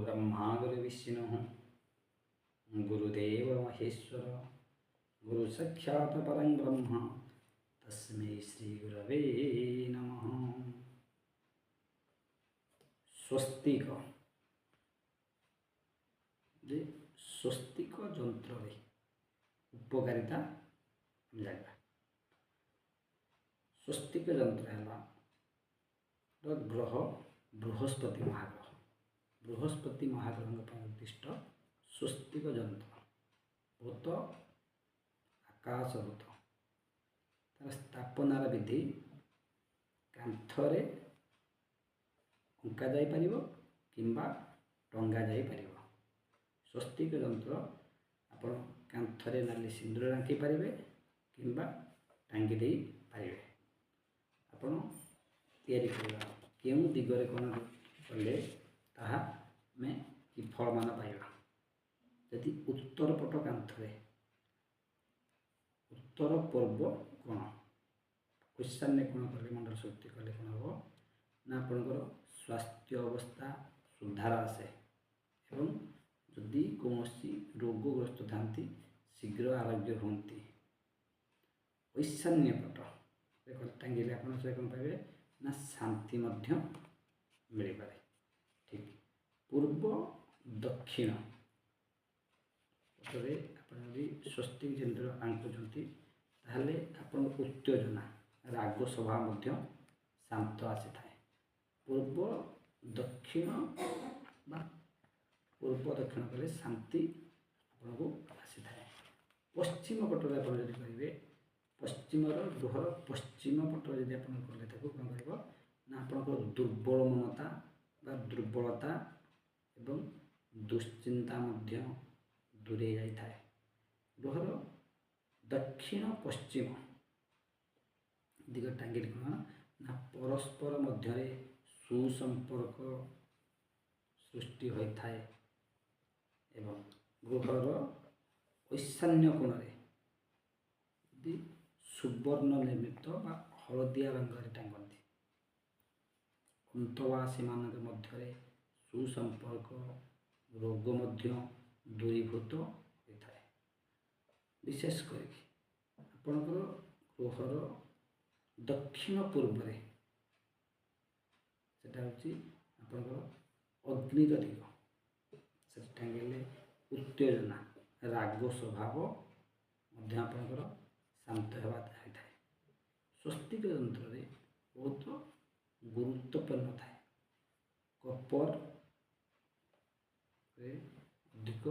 गुरुर्ब्रह्मा गुरुर्विष्णुः गुरुदेव महेश्वर गुरु साक्षात् परं ब्रह्म तस्मै श्री गुरवे नमः। स्वस्तिक जे स्वस्तिक यंत्र उपकारिता जाना। स्वस्तिक यंत्र है ग्रह बृहस्पति महाग्रह। बृहस्पति महाग्रह उद्दिष्ट स्वस्तिक यंत्र भूत आकाशभूत तार स्थापनार विधि कांथरे अंका जाई परिबो किंबा टंगा जाई परिबो। स्वस्तिक यंत्र आपण कांथरे नाली सिंदूर आंकी पारिबे किंबा टांगी देई पारिबे। आपण तैयारी करबा केउ दिगरे कोन कले ताहा में कि फल मान पाइबा। यदि उत्तर पट कांथरे उत्तर पूर्व कोण ईशान्य कोण कले मंडल शक्ति कले कोण हो ना आपनकर स्वास्थ्य अवस्था सुधार आसे एवं यदि कौनसी रोगग्रस्त थांती शीघ्र आरोग्य होती। ईशान्य पट टांगिले आप कौन पाइबे ना शांति मिल पारे। ठीक पूर्व दक्षिण पटरे आप स्वस्तिक यंत्र आंकुचंती ताहले आपण उत्तेजना राग स्वभाव शांत आसी थाए। पूर्व दक्षिण पूर्व दक्षिण कले शांति आपको आसी थाए। पश्चिम पटरे आप करेंगे पश्चिमर गृहर पश्चिम पट जब आप कले कौन कर आपंकर दुर्बल मनता दुर्बलता एवं दुश्चिंता दूरे जाए। गृहर दक्षिण पश्चिम दिग टांगे कौन ना परस्पर मध्य सुसंपर्क सृष्टि होता है एवं गृहर ईशान्य कोण सुवर्ण निर्मित हलदिया रंग टांगती अंतवासी मान मध्य सुसंपर्क रोग दूरीभूत होता है। विशेषकर आपणकर गृहर दक्षिण पूर्व अग्निर दिग से टांगे उत्तेजना राग स्वभाव आपणकर शांत होता है। स्वस्तिक यंत्र बहुत गुरुत्वपूर्ण थाए। कपर अधिक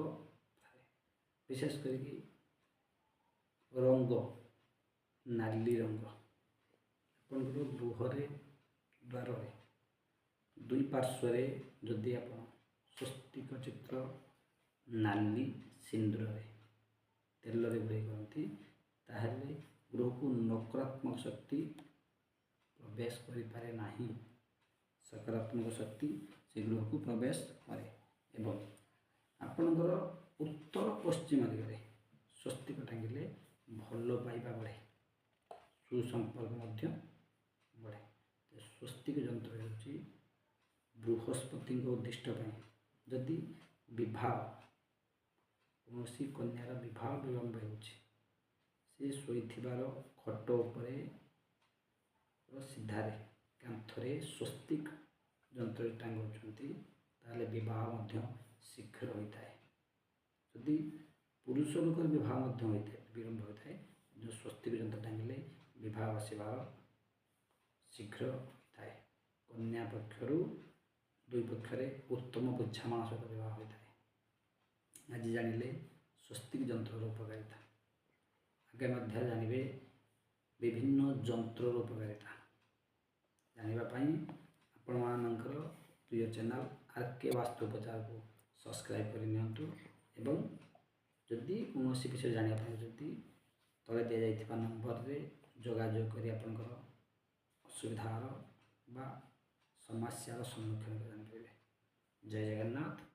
थाए विशेष करके रंग नाली रंग आपंकर गृहरे द्वार दुई पार्श्व जदि आप स्वस्तिक चित्र नाली सिंदूर तेल बुड़े करती ताहले गृह को नकारात्मक शक्ति प्रवेश करें ना सकारात्मक शक्ति से गृह को प्रवेश करे एवं आपणकर उत्तर पश्चिम दिगरे स्वस्तिक टांगिले भल पाइबा बढ़े सुसंपर्क बढ़े। स्वस्तिक यंत्र हो बृहस्पति उद्दिष्ट जदि विवाह कौन कन्यार विवाह विलंब हो शोइथिबार खट उपरे सीधारे कांथरे स्वस्तिक यंत्र टांगुंट ताले विवाह शीघ्र होता है। यदि पुरुष लोक विवाह विलंब होता है जो स्वस्तिक यंत्र टांगिले विवाह आसबार शीघ्र होता है। कन्या पक्षर दुई पक्षरे उत्तम बुझामणा सहित विवाह होता है। आज जानिले स्वस्तिक यंत्र उपकारिता आगे जानवे विभिन्न यंत्र उपकारिता जानापी आपण मानकर प्रिय चैनल आरके वास्तुपचार को सब्सक्राइब करनी जदि कौन विषय जानापी जदि तले दि जाइथिबा नंबर रे जोगाजोग करी आपनकर असुविधार बा समस्यार सम्मुखीन जान। जय जगन्नाथ।